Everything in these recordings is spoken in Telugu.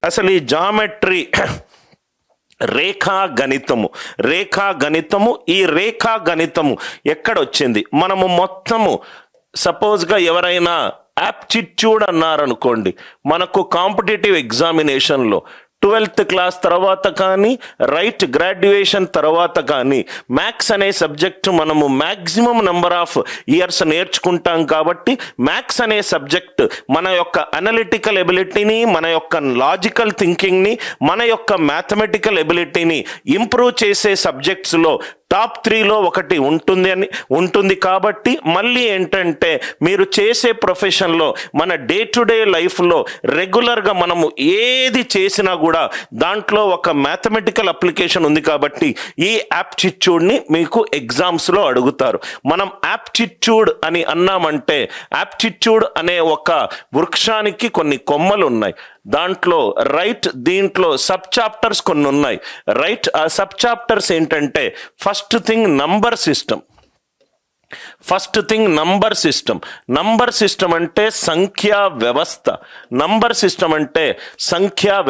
అసలు ఈ జామెట్రీ రేఖాగణితము ఈ రేఖాగణితము ఎక్కడొచ్చింది? మనము మొత్తము సపోజ్గా ఎవరైనా యాప్టిట్యూడ్ అన్నారనుకోండి, మనకు కాంపిటేటివ్ ఎగ్జామినేషన్లో 12th క్లాస్ తర్వాత కానీ రైట్ గ్రాడ్యుయేషన్ తర్వాత కానీ మ్యాథ్స్ అనే సబ్జెక్టు మనము మ్యాక్సిమం నెంబర్ ఆఫ్ ఇయర్స్ నేర్చుకుంటాం. కాబట్టి మ్యాథ్స్ అనే సబ్జెక్ట్ మన యొక్క అనలిటికల్ ఎబిలిటీని, మన యొక్క లాజికల్ థింకింగ్ని, మన యొక్క మ్యాథమెటికల్ ఎబిలిటీని ఇంప్రూవ్ చేసే సబ్జెక్ట్స్లో టాప్ 3లో ఒకటి ఉంటుంది. కాబట్టి మళ్ళీ ఏంటంటే మీరు చేసే ప్రొఫెషన్లో మన డే టు డే లైఫ్లో రెగ్యులర్గా మనము ఏది చేసినా కూడా దాంట్లో ఒక మ్యాథమెటికల్ అప్లికేషన్ ఉంది. కాబట్టి ఈ యాప్టిట్యూడ్ని మీకు ఎగ్జామ్స్లో అడుగుతారు. మనం యాప్టిట్యూడ్ అని అన్నామంటే యాప్టిట్యూడ్ అనే ఒక వృక్షానికి కొన్ని కొమ్మలు ఉన్నాయి. దాంట్లో దీంట్లో సబ్ చాప్టర్స్ కొన్ని ఉన్నాయి. ఆ సబ్ చాప్టర్స్ ఏంటంటే ఫస్ట్ థింగ్ నంబర్ సిస్టమ్ అంటే సంఖ్యా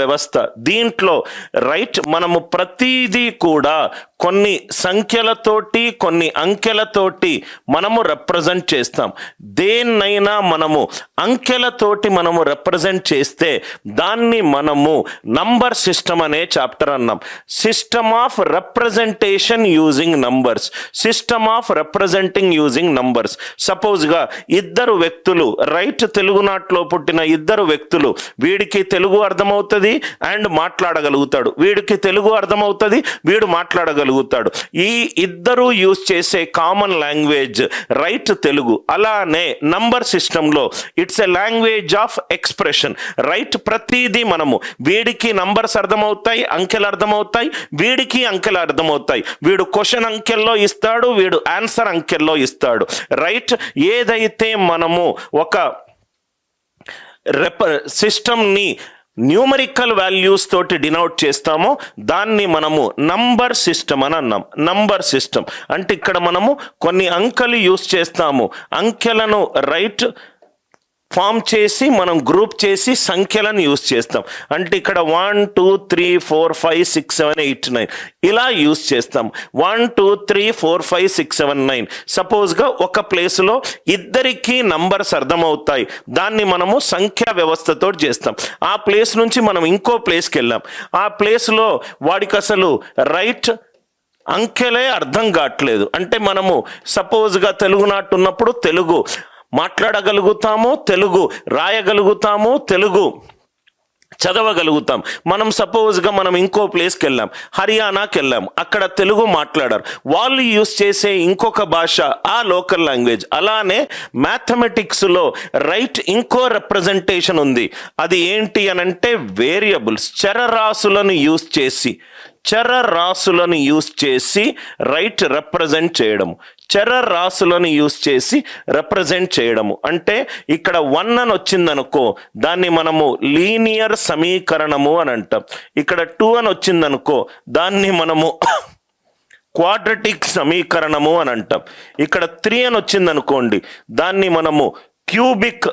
వ్యవస్థ. దీంట్లో మనము ప్రతిదీ కూడా కొన్ని సంఖ్యలతోటి కొన్ని అంకెలతోటి మనము రిప్రజెంట్ చేస్తాం. దేన్నైనా మనము అంకెలతోటి మనము రిప్రజెంట్ చేస్తే దాన్ని మనము నంబర్ సిస్టమ్ అనే చాప్టర్ అన్నాం. System of representation using numbers, సపోజ్గా ఇద్దరు వ్యక్తులు తెలుగునాట్లో పుట్టిన ఇద్దరు వ్యక్తులు, వీడికి తెలుగు అర్థమవుతుంది అండ్ మాట్లాడగలుగుతాడు, వీడికి తెలుగు అర్థమవుతుంది వీడు మాట్లాడగలుగుతాడు. ఈ ఇద్దరు యూజ్ చేసే కామన్ లాంగ్వేజ్ తెలుగు. అలానే నంబర్ సిస్టంలో it's a language of expression. ప్రతిదీ మనము వీడికి నంబర్స్ అర్థమవుతాయి, అంకెలు అర్థమవుతాయి, వీడికి అంకెలు అర్థమవుతాయి. వీడు క్వశ్చన్ అంకెల్లో ఇస్తాడు, వీడు ఆన్సర్ అంకెల్లో ఇస్తాడు. ఏదైతే మనము ఒక సిస్టమ్ని న్యూమరికల్ వాల్యూస్ తోటి డినోట్ చేస్తామో దాన్ని మనము నంబర్ సిస్టమ్ అని అన్నాం. నంబర్ సిస్టమ్ అంటే ఇక్కడ మనము కొన్ని అంకెలు యూస్ చేస్తాము. అంకెలను ఫామ్ చేసి మనం గ్రూప్ చేసి సంఖ్యలను యూస్ చేస్తాం. అంటే ఇక్కడ 1 2 3 4 5 6 7 8 9 ఇలా యూస్ చేస్తాం. 1 2 3 4 5 6 7 9 సపోజ్గా ఒక ప్లేస్లో ఇద్దరికి నంబర్స్ అర్థమవుతాయి, దాన్ని మనము సంఖ్యా వ్యవస్థతో చేస్తాం. ఆ ప్లేస్ నుంచి మనం ఇంకో ప్లేస్కి వెళ్ళాం. ఆ ప్లేస్లో వాడికి అసలు అంకెలే అర్థం కావట్లేదు. అంటే మనము సపోజ్గా తెలుగునాటు ఉన్నప్పుడు తెలుగు మాట్లాడగలుగుతాము, తెలుగు రాయగలుగుతాము, తెలుగు చదవగలుగుతాం. మనం సపోజ్గా మనం ఇంకో ప్లేస్కి వెళ్ళాం, హర్యానాకి వెళ్ళాం, అక్కడ తెలుగు మాట్లాడారు, వాళ్ళు యూస్ చేసే ఇంకొక భాష ఆ లోకల్ లాంగ్వేజ్. అలానే మ్యాథమెటిక్స్లో ఇంకో రిప్రజెంటేషన్ ఉంది. అది ఏంటి అనంటే వేరియబుల్స్, చరరాశులను యూస్ చేసి రిప్రజెంట్ చేయడము. అంటే ఇక్కడ 1 అని వచ్చిందనుకో దాన్ని మనము లీనియర్ సమీకరణము అని అంటాం. ఇక్కడ 2 అని వచ్చిందనుకో దాన్ని మనము క్వాడ్రటిక్ సమీకరణము అని అంటాం. ఇక్కడ 3 అని వచ్చిందనుకోండి దాన్ని మనము క్యూబిక్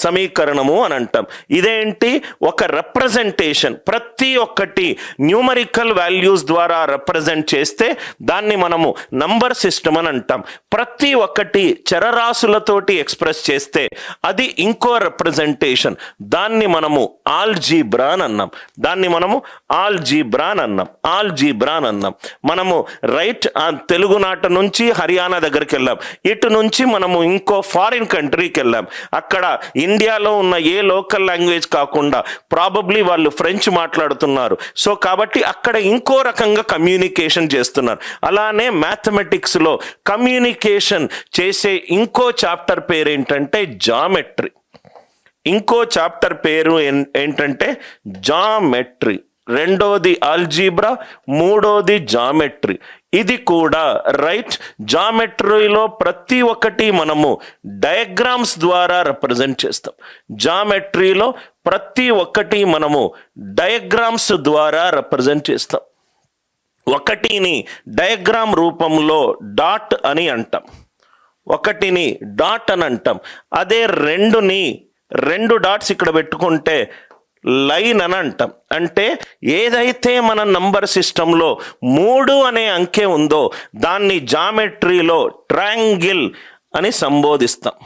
సమీకరణము అని అంటాం. ఇదేంటి? ఒక రిప్రజెంటేషన్. ప్రతి ఒక్కటి న్యూమరికల్ వాల్యూస్ ద్వారా రిప్రజెంట్ చేస్తే దాన్ని మనము నంబర్ సిస్టమ్ అని అంటాం. ప్రతి ఒక్కటి చరరాశులతోటి ఎక్స్ప్రెస్ చేస్తే అది ఇంకో రిప్రజెంటేషన్, దాన్ని మనము ఆల్జీబ్రా అని అన్నాం. మనము తెలుగునాట నుంచి హర్యానా దగ్గరికి వెళ్ళాం. ఇటు నుంచి మనము ఇంకో ఫారిన్ కంట్రీకి వెళ్ళాం. అక్కడ ఇండియాలో ఉన్న ఏ లోకల్ లాంగ్వేజ్ కాకుండా ప్రాబబ్లీ వాళ్ళు ఫ్రెంచ్ మాట్లాడుతున్నారు. సో కాబట్టి అక్కడ ఇంకో రకంగా కమ్యూనికేషన్ చేస్తున్నారు. అలానే మ్యాథమెటిక్స్లో కమ్యూనికేషన్ చేసే ఇంకో చాప్టర్ పేరు ఏంటంటే జామెట్రీ. రెండోది ఆల్జీబ్రా, మూడోది జామెట్రీ. ఇది కూడా జామెట్రీలో ప్రతి ఒక్కటి మనము డయాగ్రామ్స్ ద్వారా రిప్రజెంట్ చేస్తాం. ఒకటిని డయాగ్రామ్ రూపంలో డాట్ అని అంటాం. అదే రెండు డాట్స్ ఇక్కడ పెట్టుకుంటే లైన్ అని అంటాం. అంటే ఏదైతే మన నంబర్ సిస్టంలో 3 అనే అంకె ఉందో దాన్ని జామెట్రీలో ట్రయాంగిల్ అని సంబోధిస్తాం.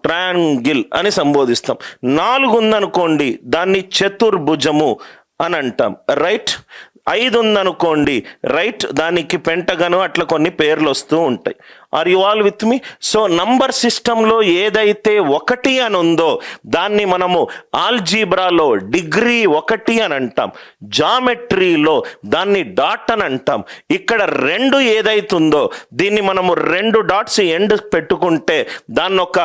ట్రయాంగిల్ అని సంబోధిస్తాం. 4 ఉందనుకోండి దాన్ని చతుర్భుజము అని అంటాం. రైట్. 5 ఉందనుకోండి, రైట్, దానికి పెంటగను, అట్లా కొన్ని పేర్లు వస్తూ ఉంటాయి. Are you all with me? So number సిస్టంలో ఏదైతే 1 అని ఉందో దాన్ని మనము ఆల్జీబ్రాలో డిగ్రీ 1 అని అంటాం. జామెట్రీలో దాన్ని డాట్ అని అంటాం. ఇక్కడ 2 ఏదైతే ఉందో దీన్ని మనము 2 డాట్స్ ఎండ్ పెట్టుకుంటే దాన్ని ఒక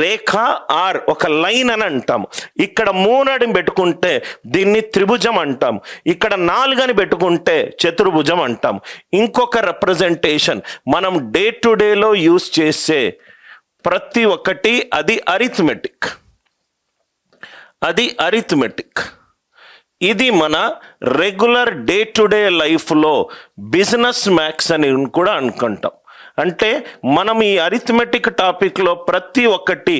రేఖ ఆర్ ఒక లైన్ అని అంటాం. ఇక్కడ 3 అని పెట్టుకుంటే దీన్ని త్రిభుజం అంటాం. ఇక్కడ 4 అని పెట్టుకుంటే చతుర్భుజం అంటాం. ఇంకొక రిప్రజెంటేషన్ మనం డే టు డేలో యూజ్ చేసే ప్రతి ఒక్కటి అది అరిథమెటిక్. ఇది మన రెగ్యులర్ డే టు డే లైఫ్లో బిజినెస్ మ్యాథ్స్ అని కూడా అనుకుంటాం. అంటే మనం ఈ అరిథమెటిక్ టాపిక్లో ప్రతి ఒక్కటి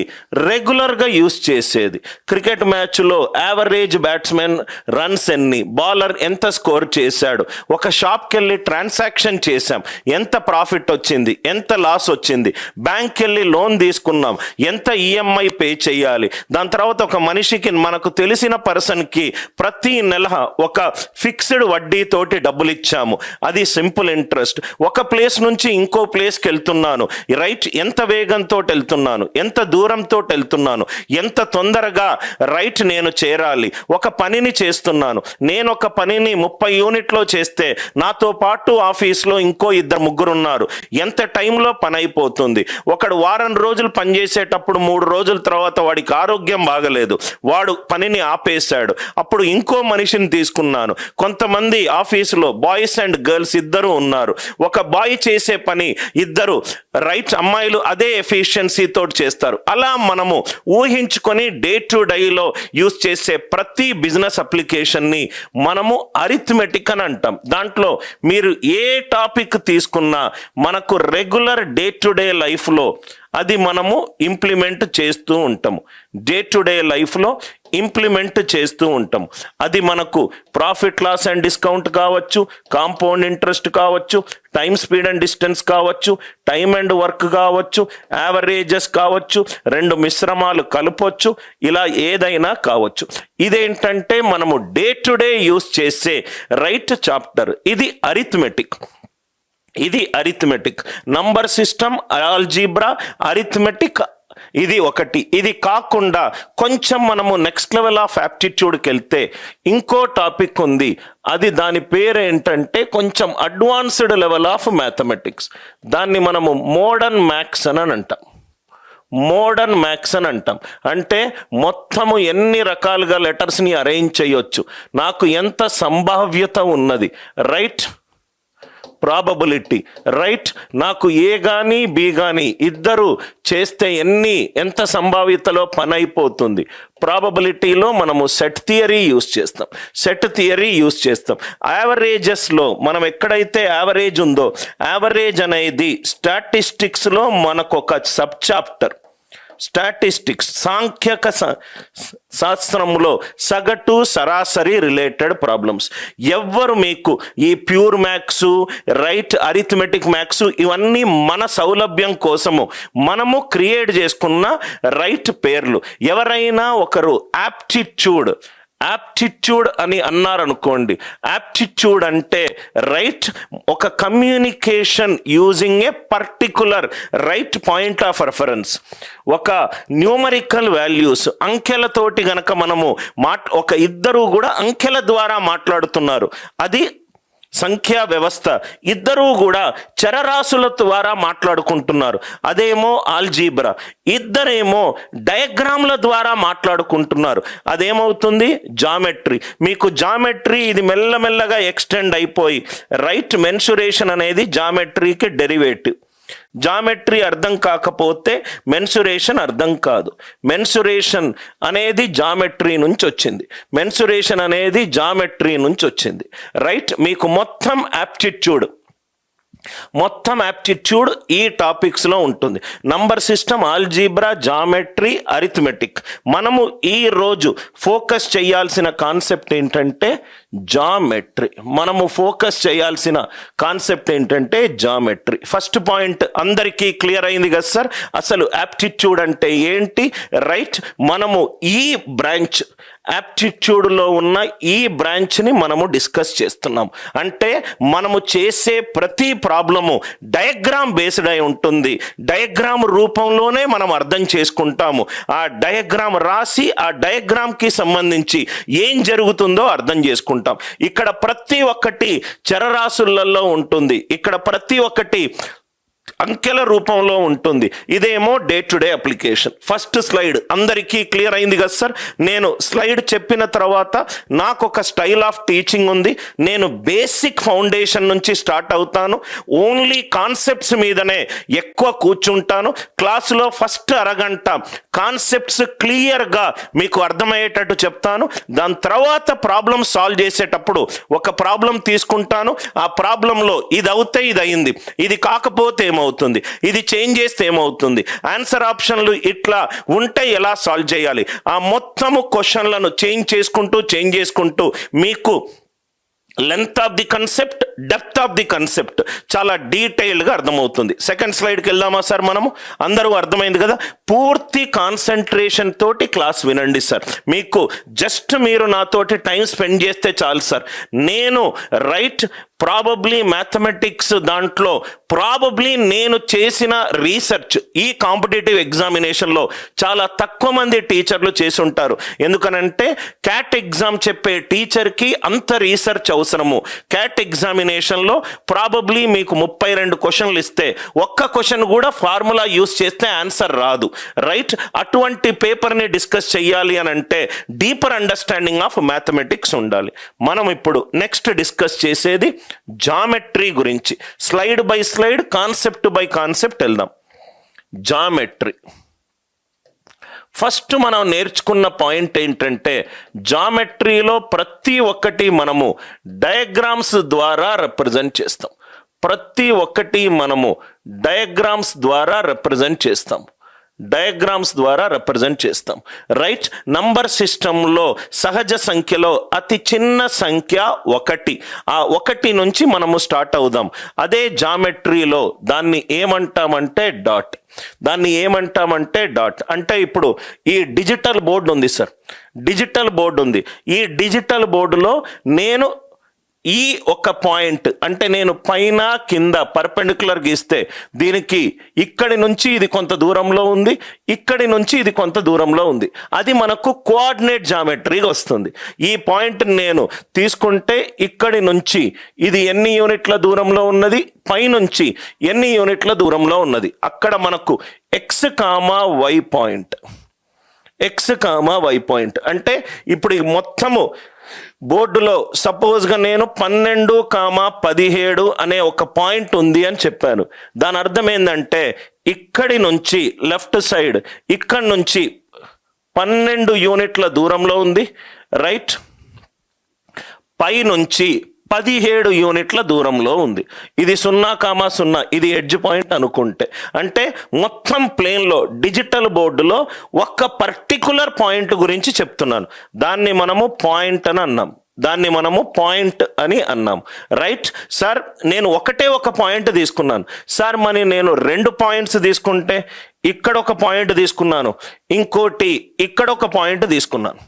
రెగ్యులర్గా యూజ్ చేసేది. క్రికెట్ మ్యాచ్లో యావరేజ్ బ్యాట్స్మెన్ రన్స్ ఎన్ని, బౌలర్ ఎంత స్కోర్ చేశాడు, ఒక షాప్కి వెళ్ళి ట్రాన్సాక్షన్ చేశాం, ఎంత ప్రాఫిట్ వచ్చింది, ఎంత లాస్ వచ్చింది, బ్యాంక్కి వెళ్ళి లోన్ తీసుకున్నాం, ఎంత ఈఎంఐ పే చేయాలి, దాని తర్వాత ఒక మనిషికి మనకు తెలిసిన పర్సన్కి ప్రతి నెల ఒక ఫిక్స్డ్ వడ్డీతోటి డబ్బులు ఇచ్చాము, అది సింపుల్ ఇంట్రెస్ట్. ఒక ప్లేస్ నుంచి ఇంకో ప్లేస్కి వెళ్తున్నాను, రైట్, ఎంత వేగంతో వెళ్తున్నాను, ఎంత దూరంతో వెళ్తున్నాను, ఎంత తొందరగా రైట్ నేను చేరాలి, ఒక పనిని చేస్తున్నాను, నేను ఒక పనిని 30 యూనిట్లో చేస్తే నాతో పాటు ఆఫీస్లో ఇంకో 2-3 ఉన్నారు, ఎంత టైంలో పని అయిపోతుంది. ఒకడు వారం రోజులు పనిచేసేటప్పుడు 3 రోజుల తర్వాత వాడికి ఆరోగ్యం బాగలేదు, వాడు పనిని ఆపేశాడు, అప్పుడు ఇంకో మనిషిని తీసుకున్నాను. కొంతమంది ఆఫీసులో బాయ్స్ అండ్ గర్ల్స్ ఇద్దరు ఉన్నారు, ఒక బాయ్ చేసే పని ఇద్దరు రైట్ అమ్మాయిలు అదే ఎఫిషియన్సీ తోటి చేస్తారు. అలా మనము ఊహించుకొని డే టు డేలో యూజ్ చేసే ప్రతి బిజినెస్ అప్లికేషన్ని మనము అరిథమెటిక్ అని అంటాం. దాంట్లో మీరు ఏ టాపిక్ తీసుకున్నా మనకు రెగ్యులర్ డే టు డే లైఫ్లో అది మనము ఇంప్లిమెంట్ చేస్తూ ఉంటాము. డే టు డే లైఫ్లో ఇంప్లిమెంట్ చేస్తూ ఉంటాం. అది మనకు ప్రాఫిట్ లాస్ అండ్ డిస్కౌంట్ కావచ్చు, కాంపౌండ్ ఇంట్రెస్ట్ కావచ్చు, టైం స్పీడ్ అండ్ డిస్టెన్స్ కావచ్చు, టైం అండ్ వర్క్ కావచ్చు, యావరేజెస్ కావచ్చు, 2 మిశ్రమాలు కలపొచ్చు, ఇలా ఏదైనా కావచ్చు. ఇదేంటంటే మనము డే టు డే యూస్ చేసే రైట్ చాప్టర్. ఇది arithmetic. Number system, algebra, arithmetic, ఇది ఒకటి. ఇది కాకుండా కొంచెం మనము నెక్స్ట్ లెవెల్ ఆఫ్ యాప్టిట్యూడ్కి వెళ్తే ఇంకో టాపిక్ ఉంది. అది దాని పేరు ఏంటంటే కొంచెం అడ్వాన్స్డ్ లెవెల్ ఆఫ్ మ్యాథమెటిక్స్. దాన్ని మనము మోడర్న్ మ్యాథ్స్ అని అంటాం. అంటే మొత్తము ఎన్ని రకాలుగా లెటర్స్ని అరేంజ్ చేయొచ్చు, నాకు ఎంత సంభావ్యత ఉన్నది, రైట్, ప్రాబబిలిటీ, రైట్, నాకు ఏ కానీ బి కానీ ఇద్దరు చేస్తే ఎంత సంభావ్యతలో పని అయిపోతుంది. ప్రాబబిలిటీలో మనము సెట్ థియరీ యూస్ చేస్తాం. యావరేజెస్లో మనం ఎక్కడైతే యావరేజ్ ఉందో, యావరేజ్ అనేది స్టాటిస్టిక్స్లో మనకు ఒక సబ్ చాప్టర్. స్టాటిస్టిక్స్ సాంఖ్యక శాస్త్రంలో సగటు సరాసరి రిలేటెడ్ ప్రాబ్లమ్స్. ఎవ్వరు మీకు ఈ pure maths, right, arithmetic maths ఇవన్నీ మన సౌలభ్యం కోసము మనము క్రియేట్ చేసుకున్న రైట్ పేర్లు. ఎవరైనా ఒకరు యాప్టిట్యూడ్ అని అన్నారనుకోండి, యాప్టిట్యూడ్ అంటే రైట్ ఒక communication using a particular right point of reference, ఒక న్యూమరికల్ వాల్యూస్ అంకెలతోటి గనక మనము ఒక ఇద్దరు కూడా అంకెల ద్వారా మాట్లాడుతున్నారు, అది సంఖ్యా వ్యవస్థ. ఇద్దరూ కూడా చరరాశుల ద్వారా మాట్లాడుకుంటున్నారు, అదేమో ఆల్జీబ్రా. ఇద్దరేమో డయాగ్రామ్ల ద్వారా మాట్లాడుకుంటున్నారు, అదేమవుతుంది జామెట్రీ. మీకు జామెట్రీ ఇది మెల్లమెల్లగా ఎక్స్టెండ్ అయిపోయి రైట్ మెన్సురేషన్ అనేది జామెట్రీకి డెరివేటివ్. జామెట్రీ అర్థం కాకపోతే మెన్సురేషన్ అర్థం కాదు. మెన్సురేషన్ అనేది జామెట్రీ నుంచి వచ్చింది. రైట్, మీకు మొత్తం మొత్తం యాప్టిట్యూడ్ ఈ టాపిక్స్లో ఉంటుంది. Number system, algebra, geometry, arithmetic. మనము ఈ రోజు ఫోకస్ చేయాల్సిన కాన్సెప్ట్ ఏంటంటే జామెట్రీ. మనము ఫోకస్ చేయాల్సిన కాన్సెప్ట్ ఏంటంటే జామెట్రీ. ఫస్ట్ పాయింట్ అందరికీ క్లియర్ అయింది కదా సార్, అసలు యాప్టిట్యూడ్ అంటే ఏంటి? రైట్, మనము ఈ బ్రాంచ్ యాప్టిట్యూడ్లో ఉన్న ఈ బ్రాంచ్ని మనము డిస్కస్ చేస్తున్నాం. అంటే మనము చేసే ప్రతి ప్రాబ్లము డయాగ్రామ్ బేస్డ్ అయి ఉంటుంది. డయాగ్రామ్ రూపంలోనే మనం అర్థం చేసుకుంటాము. ఆ డయాగ్రామ్ రాసి ఆ డయాగ్రామ్కి సంబంధించి ఏం జరుగుతుందో అర్థం చేసుకుంటాం. ఇక్కడ ప్రతి ఒక్కటి చరరాశులలో ఉంటుంది, ఇక్కడ ప్రతి ఒక్కటి అంకెల రూపంలో ఉంటుంది. ఇదేమో day to day application. First slide అందరికీ క్లియర్ అయింది కదా సార్. నేను స్లైడ్ చెప్పిన తర్వాత నాకు ఒక స్టైల్ ఆఫ్ టీచింగ్ ఉంది. నేను బేసిక్ ఫౌండేషన్ నుంచి స్టార్ట్ అవుతాను. ఓన్లీ కాన్సెప్ట్స్ మీదనే ఎక్కువ కూర్చుంటాను. క్లాసులో ఫస్ట్ అరగంట కాన్సెప్ట్స్ క్లియర్గా మీకు అర్థమయ్యేటట్టు చెప్తాను. దాని తర్వాత ప్రాబ్లం సాల్వ్ చేసేటప్పుడు ఒక ప్రాబ్లం తీసుకుంటాను. ఆ ప్రాబ్లంలో ఇది అవుతే ఇది అయింది, ఇది కాకపోతే ఏమవుతుంది, ఇది చేంజ్ చేస్తే ఏమవుతుంది, ఆన్సర్ ఆప్షన్లు ఇట్లా ఉంటే ఎలా సాల్వ్ చేయాలి, ఆ మొత్తము క్వశ్చన్లను చేంజ్ చేసుకుంటూ మీకు length of the concept, depth of the concept చాలా డీటెయిల్డ్గా అర్థమవుతుంది. సెకండ్ స్లైడ్కి వెళ్దామా సార్? మనము అందరూ అర్థమైంది కదా. పూర్తి కాన్సన్ట్రేషన్ తోటి క్లాస్ వినండి సార్. మీకు జస్ట్ మీరు నాతోటి టైం స్పెండ్ చేస్తే చాలు సార్. నేను ప్రాబబ్లీ మ్యాథమెటిక్స్ దాంట్లో నేను చేసిన రీసెర్చ్ ఈ కాంపిటేటివ్ ఎగ్జామినేషన్లో చాలా తక్కువ మంది టీచర్లు చేసి ఉంటారు. ఎందుకనంటే క్యాట్ ఎగ్జామ్ చెప్పే టీచర్కి అంత రీసెర్చ్ అవసరము. క్యాట్ ఎగ్జామినేషన్లో ప్రాబబ్లీ మీకు 32 క్వశ్చన్లు ఇస్తే ఒక్క క్వశ్చన్ కూడా ఫార్ములా యూస్ చేస్తే ఆన్సర్ రాదు. రైట్, అటువంటి పేపర్ని డిస్కస్ చేయాలి అని అంటే డీపర్ అండర్స్టాండింగ్ ఆఫ్ మ్యాథమెటిక్స్ ఉండాలి. మనం ఇప్పుడు నెక్స్ట్ డిస్కస్ చేసేది జామెట్రీ గురించి. Slide by slide, concept by concept వెళ్దాం. జామెట్రీ ఫస్ట్ మనం నేర్చుకున్న పాయింట్ ఏంటంటే జామెట్రీలో ప్రతి ఒక్కటి మనము డయాగ్రామ్స్ ద్వారా రిప్రజెంట్ చేస్తాం. ప్రతి ఒక్కటి మనము డయాగ్రామ్స్ ద్వారా రిప్రజెంట్ చేస్తాం. రైట్, నంబర్ సిస్టంలో సహజ సంఖ్యలో అతి చిన్న సంఖ్య 1. ఆ 1 నుంచి మనము స్టార్ట్ అవుదాం. అదే జామెట్రీలో దాన్ని ఏమంటామంటే డాట్. అంటే ఇప్పుడు ఈ డిజిటల్ బోర్డు ఉంది సార్, ఈ డిజిటల్ బోర్డులో నేను ఈ ఒక పాయింట్ అంటే నేను పైన కింద పర్పెండిక్యులర్ గీస్తే దీనికి ఇక్కడి నుంచి ఇది కొంత దూరంలో ఉంది, ఇక్కడి నుంచి ఇది కొంత దూరంలో ఉంది. అది మనకు కోఆర్డినేట్ జామెట్రీగా వస్తుంది. ఈ పాయింట్ నేను తీసుకుంటే ఇక్కడి నుంచి ఇది ఎన్ని యూనిట్ల దూరంలో ఉన్నది, పైనుంచి ఎన్ని యూనిట్ల దూరంలో ఉన్నది. అక్కడ మనకు ఎక్స్ కామా వై పాయింట్ అంటే ఇప్పుడు ఈ మొత్తము బోర్డులో సపోజ్గా నేను 12,17 అనే ఒక పాయింట్ ఉంది అని చెప్పాను. దాని అర్థం ఏంటంటే ఇక్కడి నుంచి లెఫ్ట్ సైడ్ ఇక్కడి నుంచి 12 యూనిట్ల దూరంలో ఉంది. రైట్, పై నుంచి 17 యూనిట్ల దూరంలో ఉంది. ఇది 0,0, ఇది ఎడ్జ్ పాయింట్ అనుకుంటే, అంటే మొత్తం ప్లేన్లో డిజిటల్ బోర్డులో ఒక పర్టికులర్ పాయింట్ గురించి చెప్తున్నాను. దాన్ని మనము పాయింట్ అని అన్నాం. రైట్ సార్, నేను ఒక పాయింట్ తీసుకున్నాను సార్. మరి నేను 2 పాయింట్స్ తీసుకుంటే ఇక్కడ ఒక పాయింట్ తీసుకున్నాను, ఇంకోటి ఇక్కడ ఒక పాయింట్ తీసుకున్నాను.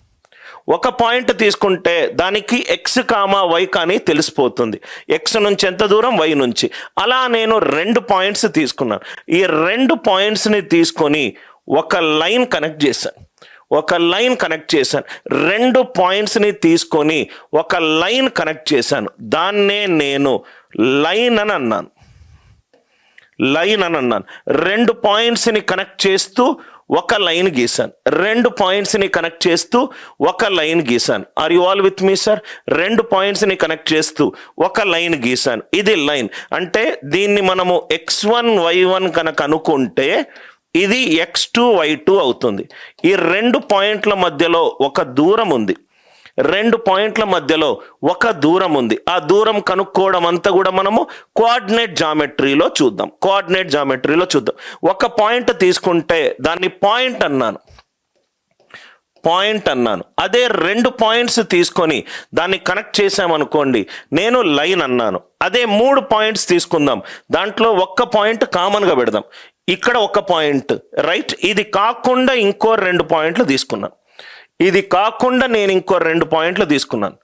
ఒక పాయింట్ తీసుకుంటే దానికి ఎక్స్ కామా వై కానీ తెలిసిపోతుంది. ఎక్స్ నుంచి ఎంత దూరం, వై నుంచి. అలా నేను 2 పాయింట్స్ తీసుకున్నాను. ఈ 2 పాయింట్స్ని తీసుకొని ఒక లైన్ కనెక్ట్ చేశాను. 2 పాయింట్స్ని తీసుకొని ఒక లైన్ కనెక్ట్ చేశాను. దాన్నే నేను లైన్ అని అన్నాను. 2 పాయింట్స్ని కనెక్ట్ చేస్తూ ఒక లైన్ గీసాను. 2 పాయింట్స్ని కనెక్ట్ చేస్తూ ఒక లైన్ గీసాను. Are you all with me sir? 2 పాయింట్స్ని కనెక్ట్ చేస్తూ ఒక లైన్ గీసాను. ఇది లైన్ అంటే దీన్ని మనము x1 y1 కనుక అనుకుంటే ఇది x2 y2 అవుతుంది. ఈ 2 పాయింట్ల మధ్యలో ఒక దూరం ఉంది. రెండు పాయింట్ల మధ్యలో ఒక దూరం ఉంది. ఆ దూరం కనుక్కోవడం అంతా కూడా మనము కోఆర్డినేట్ జామెట్రీలో చూద్దాం. ఒక పాయింట్ తీసుకుంటే దాన్ని పాయింట్ అన్నాను. అదే రెండు పాయింట్స్ తీసుకొని దాన్ని కనెక్ట్ చేసామనుకోండి, నేను లైన్ అన్నాను. అదే 3 పాయింట్స్ తీసుకుందాం, దాంట్లో ఒక్క పాయింట్ కామన్గా పెడదాం. ఇక్కడ ఒక పాయింట్, రైట్. ఇది కాకుండా ఇంకో 2 పాయింట్లు తీసుకున్నాను. నేను ఇంకో 2 పాయింట్లు తీసుకున్నాను.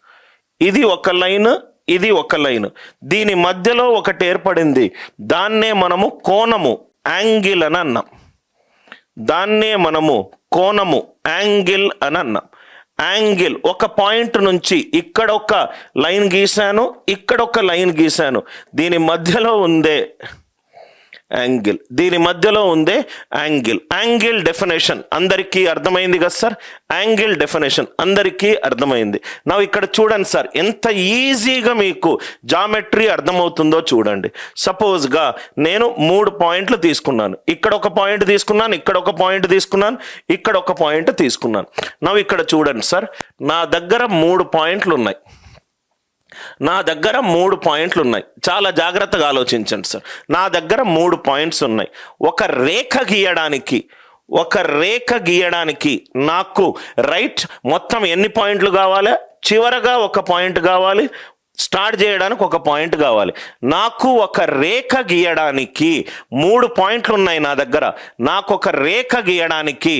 ఇది ఒక లైన్, ఇది ఒక లైన్. దీని మధ్యలో ఒకటి ఏర్పడింది. దాన్నే మనము కోణము, యాంగిల్ అని అన్నాం. యాంగిల్ ఒక పాయింట్ నుంచి ఇక్కడ ఒక లైన్ గీశాను, ఇక్కడ ఒక లైన్ గీశాను. దీని మధ్యలో ఉందే యాంగిల్ డెఫినేషన్ అందరికీ అర్థమైంది కదా సార్? యాంగిల్ డెఫినేషన్ అందరికీ అర్థమైంది. నా ఇక్కడ చూడండి సార్, ఎంత ఈజీగా మీకు జామెట్రీ అర్థమవుతుందో చూడండి. సపోజ్గా నేను 3 పాయింట్లు తీసుకున్నాను. ఇక్కడ ఒక పాయింట్ తీసుకున్నాను, ఇక్కడ ఒక పాయింట్ తీసుకున్నాను, ఇక్కడ ఒక పాయింట్ తీసుకున్నాను. నా ఇక్కడ చూడండి సార్, నా దగ్గర 3 పాయింట్లు ఉన్నాయి. చాలా జాగ్రత్తగా ఆలోచించండి సార్. నా దగ్గర 3 పాయింట్స్ ఉన్నాయి. ఒక రేఖ గీయడానికి నాకు రైట్ మొత్తం ఎన్ని పాయింట్లు కావాలి? చివరగా ఒక పాయింట్ కావాలి, స్టార్ట్ చేయడానికి ఒక పాయింట్ కావాలి. నాకు ఒక రేఖ గీయడానికి 3 పాయింట్లు ఉన్నాయి నా దగ్గర. నాకు ఒక రేఖ గీయడానికి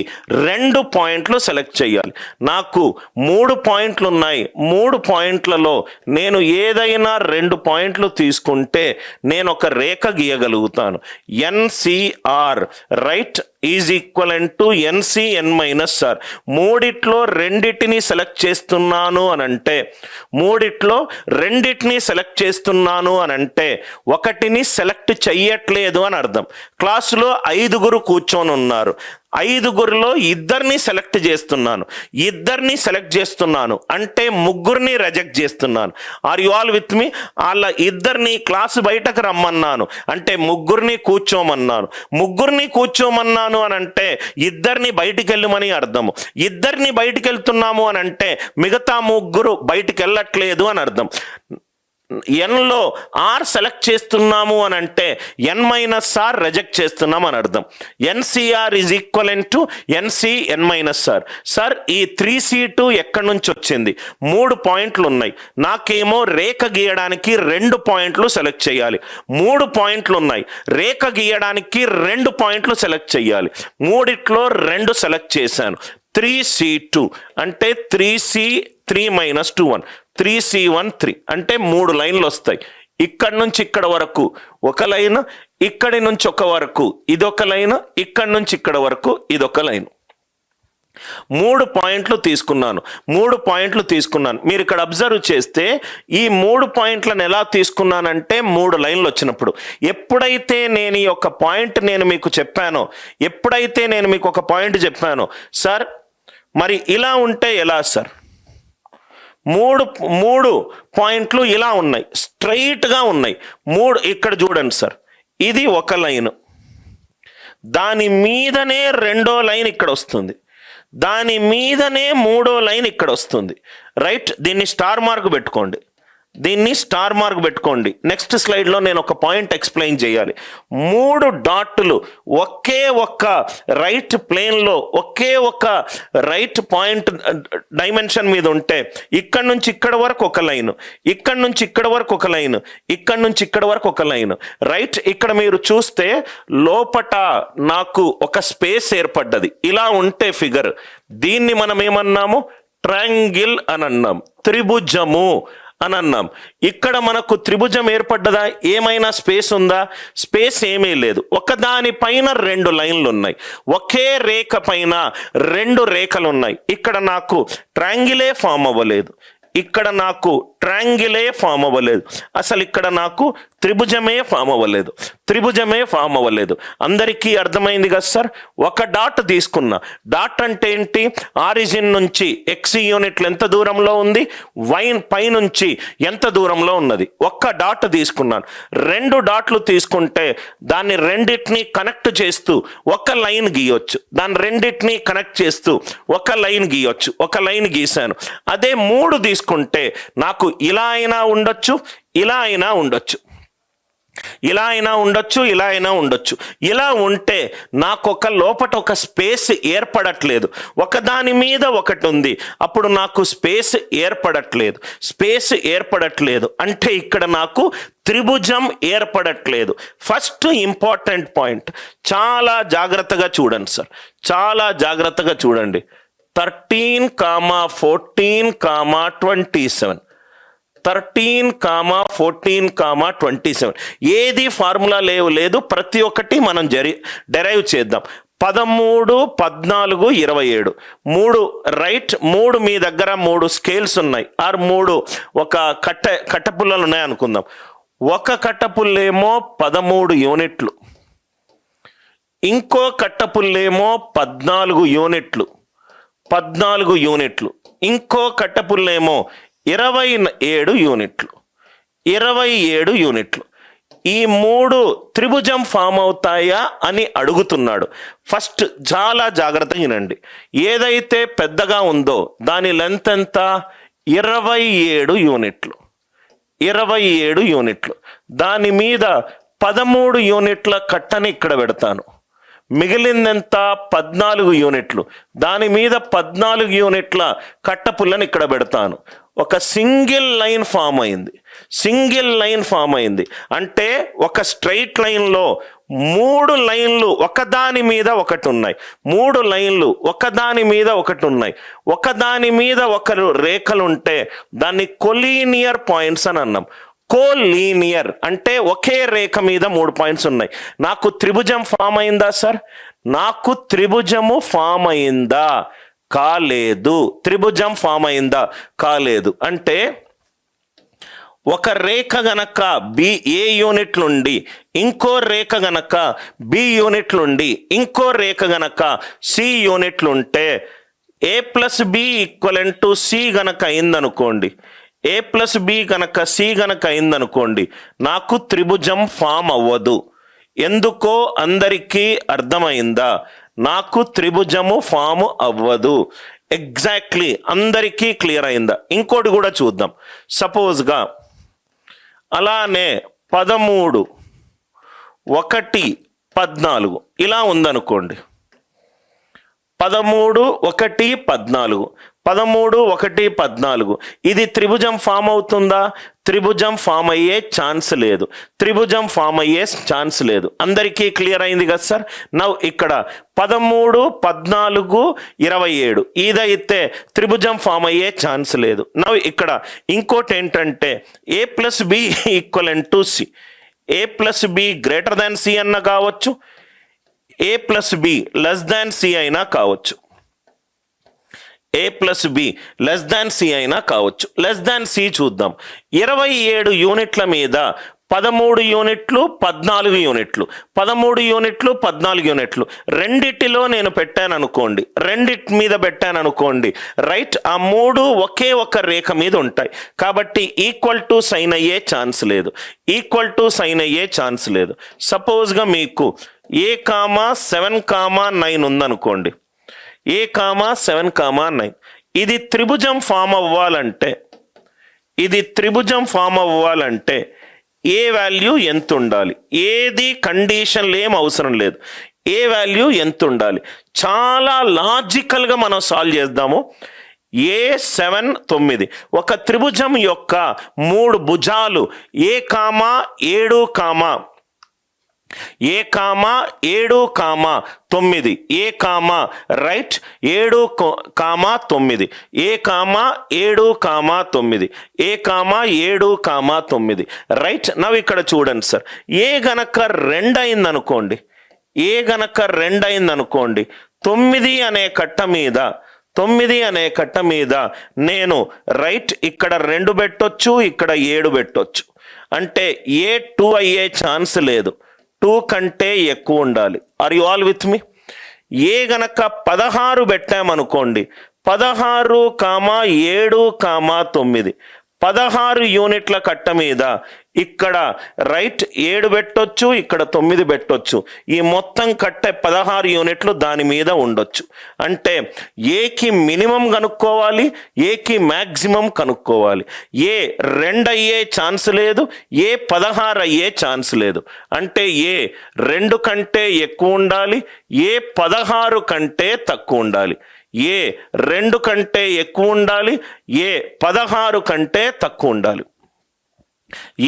2 పాయింట్లు సెలెక్ట్ చేయాలి. నాకు 3 పాయింట్లు ఉన్నాయి. 3 పాయింట్లలో నేను ఏదైనా 2 పాయింట్లు తీసుకుంటే నేను ఒక రేఖ గీయగలుగుతాను. NCR right is equivalent to NCN minus R. మూడిట్లో రెండిటిని సెలెక్ట్ చేస్తున్నాను అనంటే ఒకటిని సెలెక్ట్ చెయ్యట్లేదు అని అర్థం. క్లాసులో 5 కూర్చొని ఉన్నారు. 5లో 2 సెలెక్ట్ చేస్తున్నాను అంటే 3 రిజెక్ట్ చేస్తున్నాను. ఆర్ యు ఆల్ విత్ మీ? వాళ్ళ 2 క్లాసు బయటకు రమ్మన్నాను అంటే 3 కూర్చోమన్నాను అని అంటే 2 బయటికి వెళ్ళమని అర్థము. 2 బయటికి వెళ్తున్నాము అని అంటే మిగతా 3 బయటికి వెళ్ళట్లేదు అని అర్థం. ఎన్లో ఆర్ సెలెక్ట్ చేస్తున్నాము అని అంటే ఎన్ మైనస్ ఆర్ రిజెక్ట్ చేస్తున్నాం అని అర్థం. NCR is equivalent to NCN minus R. Sir ఈ 3C2 ఎక్కడి నుంచి వచ్చింది? 3 పాయింట్లు ఉన్నాయి. నాకేమో రేఖ గీయడానికి 2 పాయింట్లు సెలెక్ట్ చేయాలి. 3 పాయింట్లు ఉన్నాయి. రేఖ గీయడానికి 2 పాయింట్లు సెలెక్ట్ చేయాలి. 3లో 2 సెలెక్ట్ చేశాను. 3C2 అంటే 3C3 మైనస్ 2 1 3C1 3 అంటే 3 లైన్లు వస్తాయి. ఇక్కడి నుంచి ఇక్కడ వరకు ఒక లైన్, ఇక్కడి నుంచి ఒక వరకు ఇదొక లైన్, ఇక్కడి నుంచి ఇక్కడ వరకు ఇదొక లైన్. 3 పాయింట్లు తీసుకున్నాను. మీరు ఇక్కడ అబ్జర్వ్ చేస్తే ఈ 3 పాయింట్లను ఎలా తీసుకున్నానంటే 3 లైన్లు వచ్చినప్పుడు. ఎప్పుడైతే నేను ఈ ఒక పాయింట్ మీకు చెప్పానో సార్ మరి ఇలా ఉంటే ఎలా సార్? 3 పాయింట్లు ఇలా ఉన్నాయి, స్ట్రైట్గా ఉన్నాయి. 3 ఇక్కడ చూడండి సార్, ఇది ఒక లైన్, దాని మీదనే 2వ లైన్ ఇక్కడ వస్తుంది, దాని మీదనే 3వ లైన్ ఇక్కడ వస్తుంది. రైట్, దీన్ని స్టార్ మార్క్ పెట్టుకోండి. నెక్స్ట్ స్లైడ్లో నేను ఒక పాయింట్ ఎక్స్ప్లెయిన్ చేయాలి. 3 డాట్లు ఒకే ఒక్క రైట్ ప్లేన్లో ఒకే ఒక్క రైట్ పాయింట్ డైమెన్షన్ మీద ఉంటే ఇక్కడి నుంచి ఇక్కడ వరకు ఒక లైన్, ఇక్కడి నుంచి ఇక్కడ వరకు ఒక లైన్, ఇక్కడి నుంచి ఇక్కడ వరకు ఒక లైన్. రైట్, ఇక్కడ మీరు చూస్తే లోపట నాకు ఒక స్పేస్ ఏర్పడ్డది. ఇలా ఉంటే ఫిగర్, దీన్ని మనం ఏమన్నాము? ట్రయాంగిల్ అని అన్నాం, త్రిభుజము అని అన్నాం. ఇక్కడ మనకు త్రిభుజం ఏర్పడ్డదా? ఏమైనా స్పేస్ ఉందా? స్పేస్ ఏమీ లేదు. ఒకదానిపైన 2 లైన్లు ఉన్నాయి, ఒకే రేఖ పైన 2 రేఖలు ఉన్నాయి. ఇక్కడ నాకు ట్రయాంగిలే ఫామ్ అవ్వలేదు, ఇక్కడ నాకు ట్రయాంగిలే ఫామ్ అవ్వలేదు, అసలు ఇక్కడ నాకు త్రిభుజమే ఫామ్ అవ్వలేదు. అందరికీ అర్థమైంది కదా సార్? ఒక డాట్ తీసుకున్నా. డాట్ అంటే ఏంటి? ఆరిజిన్ నుంచి ఎక్స్ యూనిట్లు ఎంత దూరంలో ఉంది, వై పై నుంచి ఎంత దూరంలో ఉన్నది. ఒక్క డాట్ తీసుకున్నాను. 2 డాట్లు తీసుకుంటే దాన్ని రెండింటిని కనెక్ట్ చేస్తూ ఒక లైన్ గీయొచ్చు, దాన్ని రెండింటిని కనెక్ట్ చేస్తూ ఒక లైన్ గీయొచ్చు. ఒక లైన్ గీశాను. అదే 3 తీసుకుంటే నాకు ఇలా అయినా ఉండొచ్చు, ఇలా అయినా ఉండొచ్చు, ఇలా అయినా ఉండొచ్చు. ఇలా ఉంటే నాకు లోపట ఒక స్పేస్ ఏర్పడట్లేదు, ఒకదాని మీద ఒకటి ఉంది. అప్పుడు నాకు స్పేస్ ఏర్పడట్లేదు అంటే ఇక్కడ నాకు త్రిభుజం ఏర్పడట్లేదు. ఫస్ట్ ఇంపార్టెంట్ పాయింట్, చాలా జాగ్రత్తగా చూడండి సార్, చాలా జాగ్రత్తగా చూడండి. 13, 14, 27. 13, 14, 27 ఏది ఫార్ములా లేదు, ప్రతి ఒక్కటి మనం డెరైవ్ చేద్దాం. 13, 14, 27 3 రైట్. 3 మీ దగ్గర 3 స్కేల్స్ ఉన్నాయి, ఆర్ 3 ఒక కట్టపుల్లలు ఉన్నాయి అనుకుందాం. ఒక కట్టపుల్లేమో 13 యూనిట్లు, ఇంకో కట్టపుల్లేమో 14 యూనిట్లు, ఇంకో కట్టపుల్లేమో 27 యూనిట్లు. ఈ 3 త్రిభుజం ఫామ్ అవుతాయా అని అడుగుతున్నాడు. ఫస్ట్ చాలా జాగ్రత్తగా వినండి. ఏదైతే పెద్దగా ఉందో దాని లెంత్ ఎంత? 27 యూనిట్లు. దాని మీద 13 యూనిట్ల కట్టని ఇక్కడ పెడతాను. మిగిలిందెంత? 14 యూనిట్లు. దాని మీద 14 యూనిట్ల కట్టపుల్లని ఇక్కడ పెడతాను. ఒక సింగిల్ లైన్ ఫామ్ అయింది. అంటే ఒక స్ట్రైట్ లైన్లో 3 లైన్లు ఒకదాని మీద ఒకటి ఉన్నాయి. 3 లైన్లు ఒకదాని మీద ఒకటి ఉన్నాయి. ఒకదాని మీద ఒకరు రేఖలు ఉంటే దాన్ని కొలీనియర్ పాయింట్స్ అని అన్నాం. కోలీనియర్ అంటే ఒకే రేఖ మీద 3 పాయింట్స్ ఉన్నాయి. నాకు త్రిభుజం ఫామ్ అయిందా సార్? నాకు త్రిభుజము ఫామ్ అయిందా? కాలేదు. త్రిభుజం ఫామ్ అయిందా? కాలేదు. అంటే ఒక రేఖ గనక ఏ యూనిట్ నుండి, ఇంకో రేఖ గనక బి యూనిట్ నుండి, ఇంకో రేఖ గనక సి యూనిట్లుంటే A+B = C గనక అయిందనుకోండి, A+B కనుక C గనక అయిందనుకోండి, నాకు త్రిభుజం ఫామ్ అవ్వదు. ఎందుకో అందరికీ అర్థమైందా? నాకు త్రిభుజము ఫామ్ అవ్వదు. ఎగ్జాక్ట్లీ అందరికీ క్లియర్ అయిందా? ఇంకోటి కూడా చూద్దాం. సపోజ్గా అలానే 13, 1, 14 ఇలా ఉందనుకోండి. 13, 1, 14, 13, 1, 14 ఇది త్రిభుజం ఫామ్ అవుతుందా? త్రిభుజం ఫామ్ అయ్యే ఛాన్స్ లేదు. అందరికీ క్లియర్ అయింది కదా సార్? నవ్ ఇక్కడ 13, 14, 27 ఇదైతే త్రిభుజం ఫామ్ అయ్యే ఛాన్స్ లేదు. నవ్ ఇక్కడ ఇంకోటి ఏంటంటే A+B = C. A+B > C అన్న కావచ్చు, A+B C అయినా కావచ్చు. A+B C అయినా కావచ్చు. C చూద్దాం. 27 యూనిట్ల మీద 13 యూనిట్లు, 14 యూనిట్లు, 13 యూనిట్లు, 14 యూనిట్లు రెండిటిలో నేను రెండిటి మీద పెట్టాను అనుకోండి. రైట్. ఆ 3 ఒకే ఒక రేఖ మీద ఉంటాయి కాబట్టి సైన్ అయ్యే ఛాన్స్ లేదు. సపోజ్గా మీకు A,7,9 ఉందనుకోండి. A,7,9 ఇది త్రిభుజం ఫామ్ అవ్వాలంటే ఏ వాల్యూ ఎంత ఉండాలి? ఏది కండిషన్లు ఏం అవసరం లేదు. ఏ వాల్యూ ఎంత ఉండాలి? చాలా లాజికల్గా మనం సాల్వ్ చేద్దాము. A7, 9 ఒక త్రిభుజం యొక్క 3 భుజాలు A,7, 9 రైట్ 7, 9 7, 9 రైట్. నవ్వు ఇక్కడ చూడండి సార్. ఏ గనక 2 అయిందనుకోండి, 9 అనే కట్ట మీద 9 అనే కట్ట మీద నేను రైట్ ఇక్కడ 2 పెట్టొచ్చు, ఇక్కడ 7 పెట్టొచ్చు. అంటే ఏ 2 అయ్యే ఛాన్స్ లేదు, 2 కంటే ఎక్కువ ఉండాలి. ఆర్ యు ఆల్ విత్ మీ? ఏ గనక 16 పెట్టామనుకోండి, 16, 7, 9 16 యూనిట్ల కట్ట మీద ఇక్కడ రైట్ 7 పెట్టొచ్చు, ఇక్కడ 9 పెట్టొచ్చు. ఈ మొత్తం కట్ట 16 యూనిట్లు దాని మీద ఉండొచ్చు. అంటే ఏకి మినిమం కనుక్కోవాలి, ఏకి మ్యాక్సిమం కనుక్కోవాలి. ఏ 2 అయ్యే ఛాన్స్ లేదు, ఏ 16 అయ్యే ఛాన్స్ లేదు. అంటే ఏ 2 కంటే ఎక్కువ ఉండాలి, ఏ 16 కంటే తక్కువ ఉండాలి. ఏ 2 కంటే ఎక్కువ ఉండాలి, ఏ 16 కంటే తక్కువ ఉండాలి.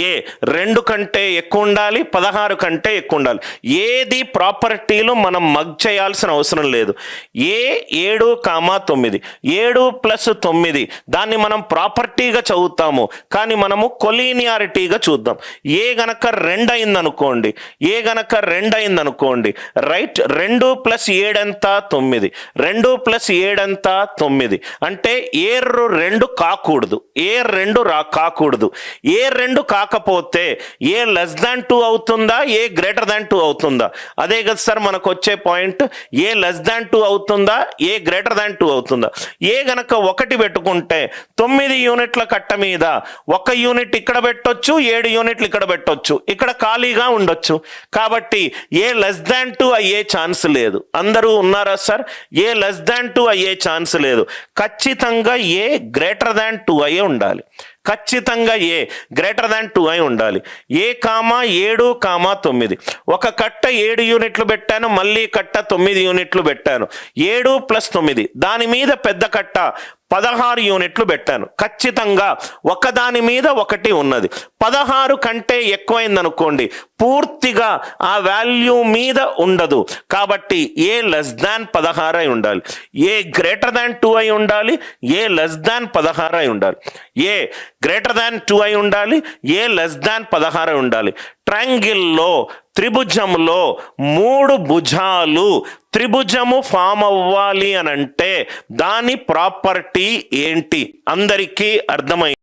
ఏ 2 కంటే ఎక్కువ ఉండాలి, 16 కంటే ఎక్కువ ఉండాలి. ఏది ప్రాపర్టీలో మనం మగ్ చేయాల్సిన అవసరం లేదు. ఏ 7, 9 7 ప్లస్ 9 దాన్ని మనం ప్రాపర్టీగా చదువుతాము, కానీ మనము కొలీనియారిటీగా చూద్దాం. ఏ గనక 2 అయిందనుకోండి, ఏ గనక 2 అయిందనుకోండి, రైట్ 2 ప్లస్ 7 ఎంత? 9. 2 ప్లస్ 7 ఎంత? 9. అంటే ఏ 2 కాకూడదు, ఏ 2 కాకూడదు. ఏ 2 కాకపోతే ఏ లెస్ దాన్ 2 అవుతుందా, ఏ గ్రేటర్ దాన్ 2 అవుతుందా? అదే కదా సార్ మనకు వచ్చే పాయింట్. ఏ లెస్ దాన్ 2 అవుతుందా, ఏ గ్రేటర్ దాన్ 2 అవుతుందా? ఏ గనక 1 పెట్టుకుంటే 9 యూనిట్ల కట్ట మీద 1 యూనిట్ ఇక్కడ పెట్టొచ్చు, 7 యూనిట్లు ఇక్కడ పెట్టొచ్చు, ఇక్కడ ఖాళీగా ఉండొచ్చు. కాబట్టి ఏ లెస్ దాన్ 2 అయ్యే ఛాన్స్ లేదు. అందరూ ఉన్నారా సార్? ఏ లెస్ దాన్ 2 అయ్యే ఛాన్స్ లేదు. ఖచ్చితంగా ఏ గ్రేటర్ దాన్ 2 అయ్యే ఉండాలి. ఖచ్చితంగా ఏ గ్రేటర్ దాన్ 2 అయి ఉండాలి. ఏ 7, 9 ఒక కట్ట 7 యూనిట్లు పెట్టాను, మళ్ళీ కట్ట 9 యూనిట్లు పెట్టాను. 7 ప్లస్ 9 దాని మీద పెద్ద కట్ట 16 యూనిట్లు పెట్టాను. ఖచ్చితంగా ఒకదాని మీద ఒకటి ఉన్నది. 16 కంటే ఎక్కువైందనుకోండి, పూర్తిగా ఆ వాల్యూ మీద ఉండదు. కాబట్టి ఏ లెస్ దాన్ 16 అయి ఉండాలి, ఏ గ్రేటర్ దాన్ 2 అయి ఉండాలి, ఏ లెస్ దాన్ 16 అయి ఉండాలి. ఏ గ్రేటర్ దాన్ 2 అయి ఉండాలి, ఏ లెస్ దాన్ 16 అయి ఉండాలి. ట్రయాంగిల్లో, త్రిభుజంలో 3 భుజాలు త్రిభుజము ఫామ్ అవ్వాలి అని అంటే దాని ప్రాపర్టీ ఏంటి? అందరికీ అర్థమైంది.